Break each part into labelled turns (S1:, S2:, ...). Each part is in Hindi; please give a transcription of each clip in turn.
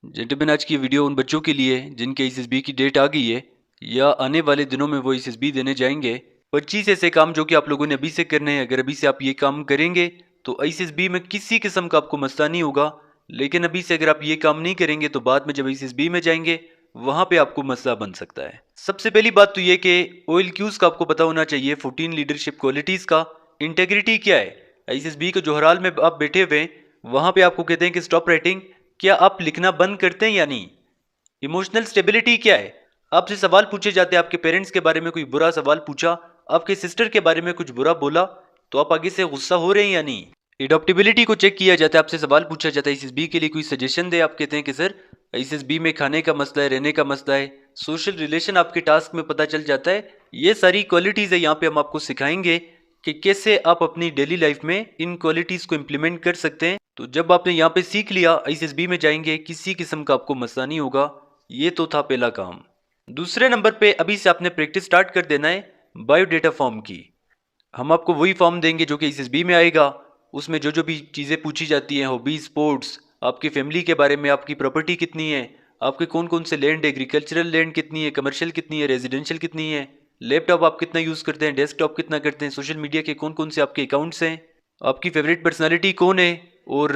S1: जेंटलमैन, आज की वीडियो उन बच्चों के लिए जिनके एसएसबी की डेट आ गई है या आने वाले दिनों में वो एसएसबी देने जाएंगे। 25 ऐसे काम जो कि आप लोगों ने अभी से करने हैं। अगर अभी से आप ये काम करेंगे तो एसएसबी में किसी किस्म का आपको मसला नहीं होगा। लेकिन अभी से अगर आप ये काम नहीं करेंगे तो बाद में जब एसएसबी में जाएंगे वहां पे आपको मसला बन सकता है। सबसे पहली बात तो ये कि ऑयल क्यूज का आपको पता होना चाहिए, 14 लीडरशिप क्वालिटीज का। इंटेग्रिटी क्या है? एसएसबी के जो हराल में आप बैठे हुए हैं वहां पे आपको कहते हैं कि स्टॉप राइटिंग, क्या आप लिखना बंद करते हैं या नहीं? इमोशनल स्टेबिलिटी क्या है? आपसे सवाल पूछे जाते हैं, आपके पेरेंट्स के बारे में कोई बुरा सवाल पूछा, आपके सिस्टर के बारे में कुछ बुरा बोला, तो आप आगे से गुस्सा हो रहे हैं या नहीं? एडॉप्टेबिलिटी को चेक किया जाता है, आपसे सवाल पूछा जाता है एसएसबी के लिए कोई सजेशन दे, आप कहते हैं कि सर एसएसबी में खाने का मसला है, रहने का मसला है। सोशल रिलेशन आपके टास्क में पता चल जाता है। ये सारी क्वालिटीज है, यहाँ पे हम आपको सिखाएंगे कि कैसे आप अपनी डेली लाइफ में इन क्वालिटीज को इंप्लीमेंट कर सकते हैं। तो जब आपने यहाँ पे सीख लिया, एसएसबी में जाएंगे किसी किस्म का आपको मसला नहीं होगा। ये तो था पहला काम। दूसरे नंबर पे अभी से आपने प्रैक्टिस स्टार्ट कर देना है बायोडेटा फॉर्म की। हम आपको वही फॉर्म देंगे जो कि एसएसबी में आएगा। उसमें जो जो भी चीज़ें पूछी जाती हैं, हॉबीज, स्पोर्ट्स, आपकी फैमिली के बारे में, आपकी प्रॉपर्टी कितनी है, आपके कौन कौन से लैंड, एग्रीकल्चरल लैंड कितनी है, कमर्शियल कितनी है, रेजिडेंशियल कितनी है, लैपटॉप आप कितना यूज़ करते हैं, डेस्कटॉप कितना करते हैं, सोशल मीडिया के कौन कौन से आपके अकाउंट्स हैं, आपकी फेवरेट पर्सनालिटी कौन है, और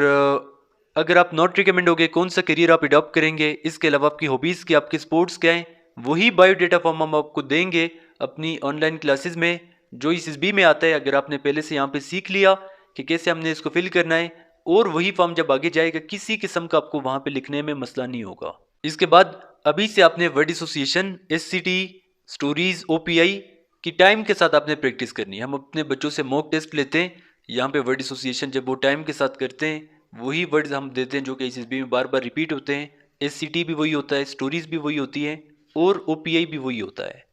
S1: अगर आप नॉट रिकमेंड हो गए कौन सा करियर आप अडॉप्ट करेंगे। इसके अलावा आपकी हॉबीज़ क्या, आपके स्पोर्ट्स क्या हैं, वही बायोडेटा फॉर्म हम आपको देंगे अपनी ऑनलाइन क्लासेस में जो एसएसबी में आता है। अगर आपने पहले से यहाँ पे सीख लिया कि कैसे हमने इसको फिल करना है, और वही फॉर्म जब आगे जाएगा किसी किस्म का आपको वहाँ पे लिखने में मसला नहीं होगा। इसके बाद अभी से आपने वर्ड एसोसिएशन, एससीटी, स्टोरीज, ओपीआई की टाइम के साथ आपने प्रैक्टिस करनी है। हम अपने बच्चों से मॉक टेस्ट लेते हैं, यहाँ पे वर्ड एसोसिएशन जब वो टाइम के साथ करते हैं वही वर्ड्स हम देते हैं जो कि एसएसबी में बार बार रिपीट होते हैं। एससीटी भी वही होता है, स्टोरीज भी वही होती है, और ओपीआई भी वही होता है।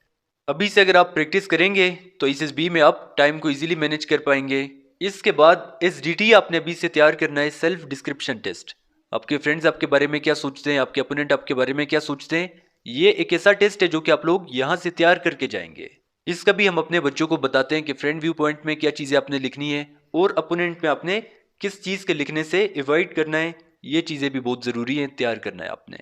S1: अभी से अगर आप प्रैक्टिस करेंगे तो एसएसबी में आप टाइम को इजीली मैनेज कर पाएंगे। इसके बाद एसडीटी आपने अभी से तैयार करना है, सेल्फ डिस्क्रिप्शन टेस्ट। आपके फ्रेंड्स आपके बारे में क्या सोचते हैं, आपके अपोनेंट आपके बारे में क्या सोचते हैं, ये एक ऐसा टेस्ट है जो कि आप लोग यहाँ से तैयार करके जाएंगे। इसका भी हम अपने बच्चों को बताते हैं कि फ्रेंड व्यू पॉइंट में क्या चीज़ें आपने लिखनी है और अपोनेंट में आपने किस चीज़ के लिखने से अवॉइड करना है। ये चीज़ें भी बहुत ज़रूरी हैं, तैयार करना है आपने।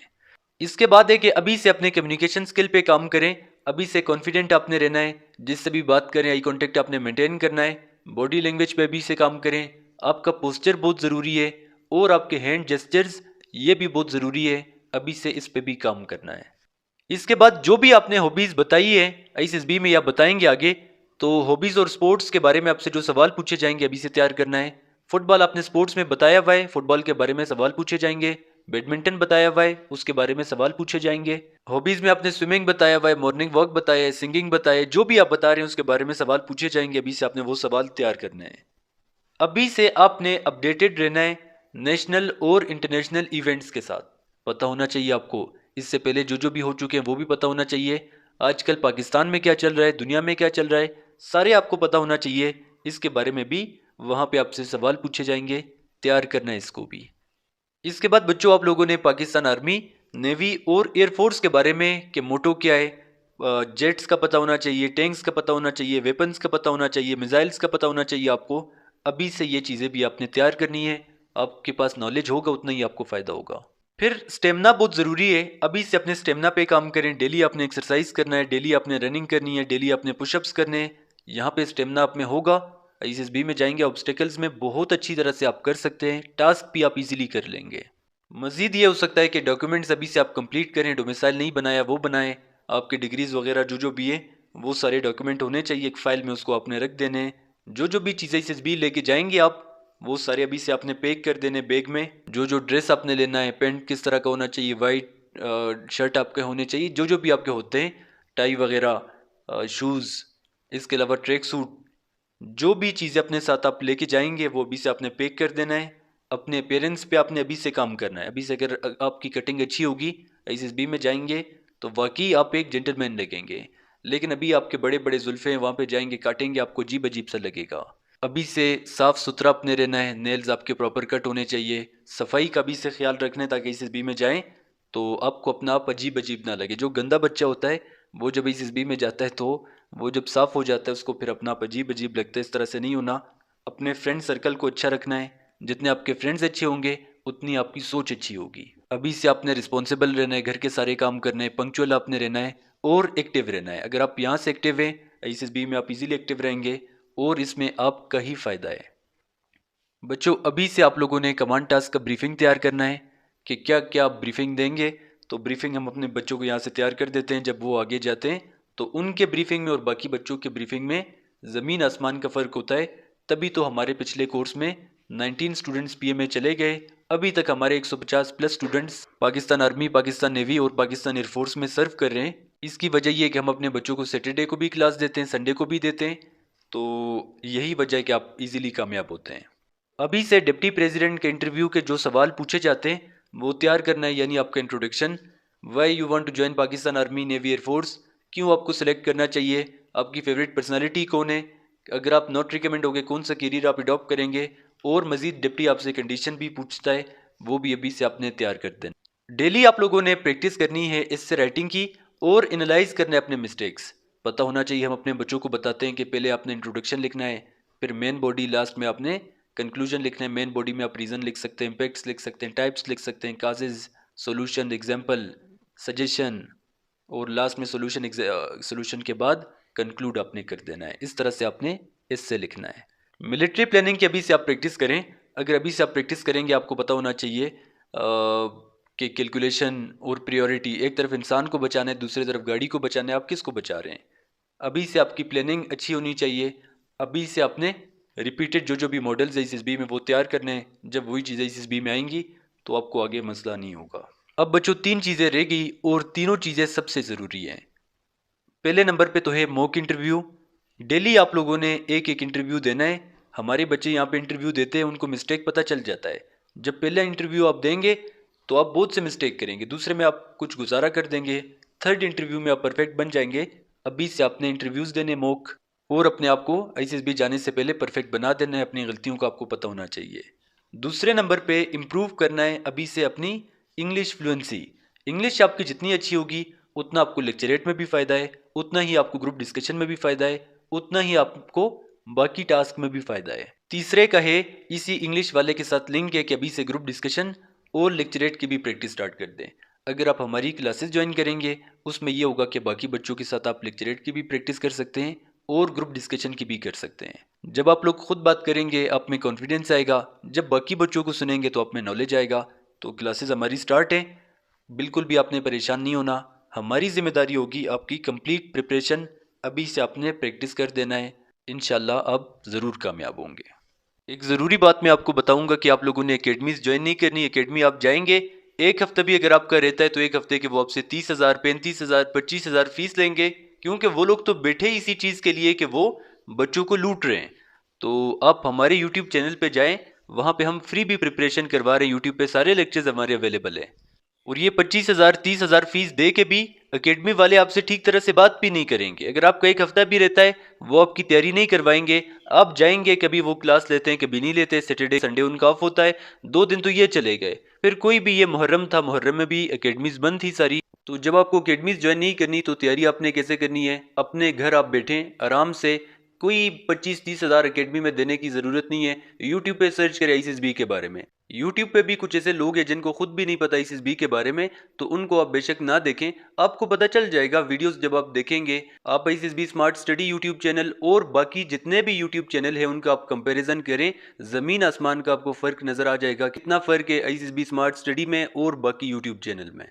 S1: इसके बाद है कि अभी से अपने कम्युनिकेशन स्किल पे काम करें। अभी से कॉन्फिडेंट आपने रहना है, जिससे भी बात करें आई कांटेक्ट आपने मेंटेन करना है। बॉडी लैंग्वेज पे अभी से काम करें। आपका पोस्चर बहुत ज़रूरी है, और आपके हैंड जेस्चर्स ये भी बहुत ज़रूरी है, अभी से इस पे भी काम करना है। इसके बाद जो भी आपने हॉबीज़ बताई है एसएसबी में या बताएंगे आगे, तो हॉबीज़ और स्पोर्ट्स के बारे में आपसे जो सवाल पूछे जाएंगे अभी से तैयार करना है। फुटबॉल आपने स्पोर्ट्स में बताया हुआ है, फुटबॉल के बारे में सवाल पूछे जाएंगे। बैडमिंटन बताया हुआ है, उसके बारे में सवाल पूछे जाएंगे। हॉबीज़ में आपने स्विमिंग बताया हुआ है, मॉर्निंग वॉक बताया है, सिंगिंग बताया है। जो भी आप बता रहे हैं उसके बारे में सवाल पूछे जाएंगे, अभी से आपने वो सवाल तैयार करने हैं। अभी से आपने अपडेटेड रहना है नेशनल और इंटरनेशनल इवेंट्स के साथ। पता होना चाहिए आपको, इससे पहले जो जो भी हो चुके हैं वो भी पता होना चाहिए। आजकल पाकिस्तान में क्या चल रहा है, दुनिया में क्या चल रहा है, सारे आपको पता होना चाहिए। इसके बारे में भी वहाँ पे आपसे सवाल पूछे जाएंगे, तैयार करना है इसको भी। इसके बाद बच्चों आप लोगों ने पाकिस्तान आर्मी, नेवी और एयरफोर्स के बारे में कि मोटो क्या है, जेट्स का पता होना चाहिए, टैंक्स का पता होना चाहिए, वेपन्स का पता होना चाहिए, मिसाइल्स का पता होना चाहिए आपको। अभी से ये चीज़ें भी आपने तैयार करनी है। आपके पास नॉलेज होगा उतना ही आपको फ़ायदा होगा। फिर स्टेमिना बहुत ज़रूरी है, अभी से अपने स्टेमिना पे काम करें। डेली आपने एक्सरसाइज करना है, डेली आपने रनिंग करनी है, डेली आपने पुशअप्स करने हैं। यहाँ पे स्टेमिना आप में होगा। एसएसबी में जाएंगे, ऑब्स्टेकल्स में बहुत अच्छी तरह से आप कर सकते हैं, टास्क भी आप इजीली कर लेंगे। मजीद ये हो सकता है कि डॉक्यूमेंट्स अभी से आप कंप्लीट करें, डोमिसाइल नहीं बनाया वो बनाएं। आपके डिग्रीज वगैरह जो जो भी है वो सारे डॉक्यूमेंट होने चाहिए एक फ़ाइल में, उसको आपने रख देने हैं। जो जो भी चीज़ें एसएसबी लेके जाएंगे आप, वो सारे अभी से आपने पैक कर देने बैग में। जो जो ड्रेस आपने लेना है, पैंट किस तरह का होना चाहिए, वाइट शर्ट आपके होने चाहिए, जो जो भी आपके होते हैं, टाई वगैरह, शूज़, इसके अलावा ट्रैक सूट, जो भी चीज़ें अपने साथ आप लेके जाएंगे वो अभी से आपने पैक कर देना है। अपने पेरेंट्स पे आपने अभी से काम करना है। अभी से अगर आपकी कटिंग अच्छी होगी, एसएसबी में जाएंगे तो वाकई आप एक जेंटलमैन लगेंगे। लेकिन अभी आपके बड़े बड़े जुल्फे हैं, वहाँ पे जाएंगे काटेंगे, आपको अजीब अजीब सा लगेगा। अभी से साफ सुथरा अपने रहना है, नेल्स आपके प्रॉपर कट होने चाहिए, सफाई का भी से ख्याल रखना है ताकि एसएसबी में जाएं तो आपको अपना आप अजीब अजीब ना लगे। जो गंदा बच्चा होता है वो जब एसएसबी में जाता है तो वो जब साफ हो जाता है उसको फिर अपना आप अजीब अजीब लगता है। इस तरह से नहीं होना। अपने फ्रेंड सर्कल को अच्छा रखना है, जितने आपके फ्रेंड्स अच्छे होंगे उतनी आपकी सोच अच्छी होगी। अभी से आपने रिस्पॉन्सिबल रहना है, घर के सारे काम करने हैं, पंक्चुअल आपने रहना है और एक्टिव रहना है। अगर आप यहाँ से एक्टिव हैं, आईसीएसबी में आप इजीली एक्टिव रहेंगे और इसमें आपका ही फायदा है। बच्चों, अभी से आप लोगों ने कमांड टास्क का ब्रीफिंग तैयार करना है कि क्या क्या आप ब्रीफिंग देंगे। तो ब्रीफिंग हम अपने बच्चों को यहाँ से तैयार कर देते हैं। जब वो आगे जाते हैं तो उनके ब्रीफिंग में और बाकी बच्चों के ब्रीफिंग में ज़मीन आसमान का फ़र्क होता है। तभी तो हमारे पिछले कोर्स में 19 स्टूडेंट्स पीएमए चले गए। अभी तक हमारे 150 plus students Pakistan army, Pakistan navy और पाकिस्तान एयरफोर्स में सर्व कर रहे हैं। इसकी वजह ये है कि हम अपने बच्चों को सैटरडे को भी क्लास देते हैं, संडे को भी देते हैं। तो यही वजह है कि आप इजीली कामयाब होते हैं। अभी से डिप्टी प्रेसिडेंट के इंटरव्यू के जो सवाल पूछे जाते हैं वो तैयार करना है, यानी आपका introduction, why you want to join Pakistan army, navy, air force, क्यों आपको सिलेक्ट करना चाहिए, आपकी फेवरेट पर्सनालिटी कौन है, अगर आप नॉट रिकमेंड होगे कौन सा करियर आप अडॉप्ट करेंगे, और मजीद डिप्टी आपसे कंडीशन भी पूछता है, वो भी अभी से आपने तैयार कर देना। डेली आप लोगों ने प्रैक्टिस करनी है इससे राइटिंग की और एनालाइज करना है अपने मिस्टेक्स। पता होना चाहिए, हम अपने बच्चों को बताते हैं कि पहले आपने इंट्रोडक्शन लिखना है, फिर मेन बॉडी, लास्ट में आपने कंक्लूजन लिखना है। मेन बॉडी में आप रीज़न लिख सकते हैं, इम्पैक्ट्स लिख सकते हैं, टाइप्स लिख सकते हैं, काजेज, सॉल्यूशन, एग्जांपल, सजेशन, और लास्ट में सॉल्यूशन। सॉल्यूशन के बाद कंक्लूड आपने कर देना है। इस तरह से आपने इससे लिखना है। मिलिट्री प्लानिंग की अभी से आप प्रैक्टिस करें। अगर अभी से आप प्रैक्टिस करेंगे, आपको पता होना चाहिए कि कैलकुलेशन और प्रायोरिटी, एक तरफ इंसान को बचाना है, दूसरी तरफ गाड़ी को बचाना है, आप किसको बचा रहे हैं। अभी से आपकी प्लानिंग अच्छी होनी चाहिए। अभी से आपने रिपीटेड जो जो भी मॉडल्स है ISSB में वो तैयार करने हैं। जब वही चीज़ें ISSB में आएंगी तो आपको आगे मसला नहीं होगा। अब बच्चों, 3 चीज़ें रह गई और तीनों चीज़ें सबसे ज़रूरी हैं। पहले नंबर पे तो है मॉक इंटरव्यू। डेली आप लोगों ने एक एक इंटरव्यू देना है। हमारे बच्चे यहाँ पे इंटरव्यू देते हैं, उनको मिस्टेक पता चल जाता है। जब पहला इंटरव्यू आप देंगे तो आप बहुत से मिस्टेक करेंगे, दूसरे में आप कुछ गुजारा कर देंगे, थर्ड इंटरव्यू में आप परफेक्ट बन जाएंगे। अभी से आपने इंटरव्यूज़ देने मॉक, और अपने आप को ISSB जाने से पहले परफेक्ट बना देना है। अपनी गलतियों का आपको पता होना चाहिए। दूसरे नंबर पे इम्प्रूव करना है अभी से अपनी इंग्लिश फ्लुएंसी। इंग्लिश आपकी जितनी अच्छी होगी उतना आपको लेक्चरेट में भी फ़ायदा है, उतना ही आपको ग्रुप डिस्कशन में भी फ़ायदा है, उतना ही आपको बाकी टास्क में भी फ़ायदा है। तीसरे का है, इसी इंग्लिश वाले के साथ लिंक है कि अभी से ग्रुप डिस्कशन और लेक्चरेट की भी प्रैक्टिस स्टार्ट कर दें। अगर आप हमारी क्लासेस ज्वाइन करेंगे उसमें यह होगा कि बाकी बच्चों के साथ आप लेक्चरेट की भी प्रैक्टिस कर सकते हैं और ग्रुप डिस्कशन की भी कर सकते हैं। जब आप लोग खुद बात करेंगे आप में कॉन्फिडेंस आएगा, जब बाकी बच्चों को सुनेंगे तो आप में नॉलेज आएगा। तो क्लासेस हमारी स्टार्ट है, बिल्कुल भी आपने परेशान नहीं होना। हमारी जिम्मेदारी होगी आपकी कंप्लीट प्रिपरेशन। अभी से आपने प्रैक्टिस कर देना है, इंशाल्लाह आप ज़रूर कामयाब होंगे। एक ज़रूरी बात मैं आपको बताऊंगा कि आप लोगों ने एकेडमीज ज्वाइन नहीं करनी। एकेडमी आप जाएंगे, एक हफ्ता भी अगर आपका रहता है तो एक हफ्ते के वो आपसे 30,000, 35,000, 25,000 फीस लेंगे, क्योंकि वो लोग तो बैठे ही इसी चीज़ के लिए कि वो बच्चों को लूट रहे हैं। तो आप हमारे यूट्यूब चैनल पे जाएं, वहाँ पे हम फ्री भी प्रिपरेशन करवा रहे हैं। यूट्यूब पे सारे लेक्चर्स हमारे अवेलेबल है। और ये 25,000, 30,000 फीस दे के भी एकेडमी वाले आपसे ठीक तरह से बात भी नहीं करेंगे। अगर आपका एक हफ्ता भी रहता है वो आपकी तैयारी नहीं करवाएंगे। आप जाएंगे, कभी वो क्लास लेते हैं कभी नहीं लेते, सैटरडे संडे उनका ऑफ होता है, 2 दिन तो ये चले गए। फिर कोई भी, ये मुहर्रम था, मुहर्रम में भी एकेडमीज बंद थी सारी। तो जब आपको एकेडमीज ज्वाइन नहीं करनी तो तैयारी आपने कैसे करनी है? अपने घर आप बैठें आराम से, कोई 25-30 हज़ार एकेडमी में देने की ज़रूरत नहीं है। यूट्यूब पे सर्च करें ISSB के बारे में। यूट्यूब पे भी कुछ ऐसे लोग हैं जिनको खुद भी नहीं पता ISSB के बारे में, तो उनको आप बेशक ना देखें, आपको पता चल जाएगा। वीडियोस जब आप देखेंगे, आप ISSB smart study YouTube channel और बाकी जितने भी यूट्यूब चैनल है उनका आप कंपैरिजन करें, ज़मीन आसमान का आपको फ़र्क नज़र आ जाएगा। कितना फ़र्क है ISSB स्मार्ट स्टडी में और बाकी यूट्यूब चैनल में।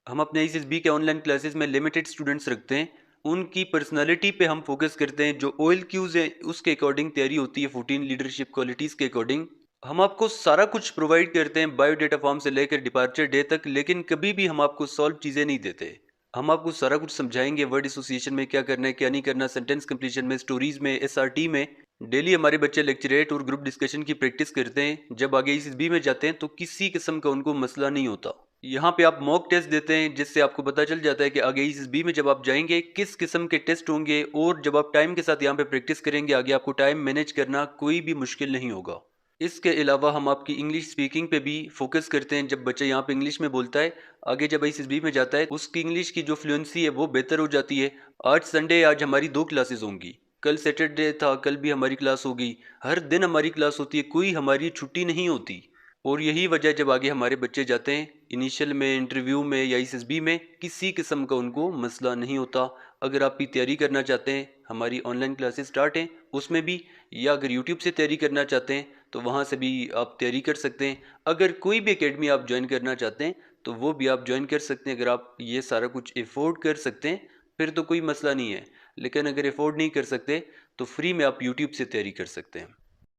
S1: हम अपने ISSB के ऑनलाइन क्लासेस में लिमिटेड स्टूडेंट्स रखते हैं, उनकी पर्सनालिटी पे हम फोकस करते हैं। जो OLQs है उसके अकॉर्डिंग तैयारी होती है, 14 लीडरशिप क्वालिटीज़ के अकॉर्डिंग। हम आपको सारा कुछ प्रोवाइड करते हैं, बायोडेटा फॉर्म से लेकर डिपार्चर डे तक, लेकिन कभी भी हम आपको सॉल्व चीज़ें नहीं देते। हम आपको सारा कुछ समझाएंगे, वर्ड एसोसिएशन में क्या करना है क्या नहीं करना, सेंटेंस कंप्लीशन में, स्टोरीज में, SRT में। डेली हमारे बच्चे लेक्चरेट और ग्रुप डिस्कशन की प्रैक्टिस करते हैं। जब आगे ISSB में जाते हैं तो किसी किस्म का उनको मसला नहीं होता। यहाँ पे आप मॉक टेस्ट देते हैं जिससे आपको पता चल जाता है कि आगे ISSB में जब आप जाएंगे किस किस्म के टेस्ट होंगे, और जब आप टाइम के साथ यहाँ पे प्रैक्टिस करेंगे आगे आपको टाइम मैनेज करना कोई भी मुश्किल नहीं होगा। इसके अलावा हम आपकी इंग्लिश स्पीकिंग पे भी फोकस करते हैं। जब बच्चा यहाँ पे इंग्लिश में बोलता है, आगे जब ISSB में जाता है उसकी इंग्लिश की जो फ्लुएंसी है वो बेहतर हो जाती है। आज संडे, आज हमारी 2 क्लासेस होंगी, कल सैटरडे था, कल भी हमारी क्लास होगी। हर दिन हमारी क्लास होती है, कोई हमारी छुट्टी नहीं होती। और यही वजह जब आगे हमारे बच्चे जाते हैं इनिशियल में, इंटरव्यू में या एसएसबी में, किसी किस्म का उनको मसला नहीं होता। अगर आप भी तैयारी करना चाहते हैं, हमारी ऑनलाइन क्लासेस स्टार्ट हैं उसमें भी, या अगर यूट्यूब से तैयारी करना चाहते हैं तो वहाँ से भी आप तैयारी कर सकते हैं। अगर कोई भी एकेडमी आप ज्वाइन करना चाहते हैं तो वो भी आप ज्वाइन कर सकते हैं, अगर आप ये सारा कुछ एफोर्ड कर सकते हैं फिर तो कोई मसला नहीं है। लेकिन अगर एफोर्ड नहीं कर सकते तो फ्री में आप यूट्यूब से तैयारी कर सकते हैं।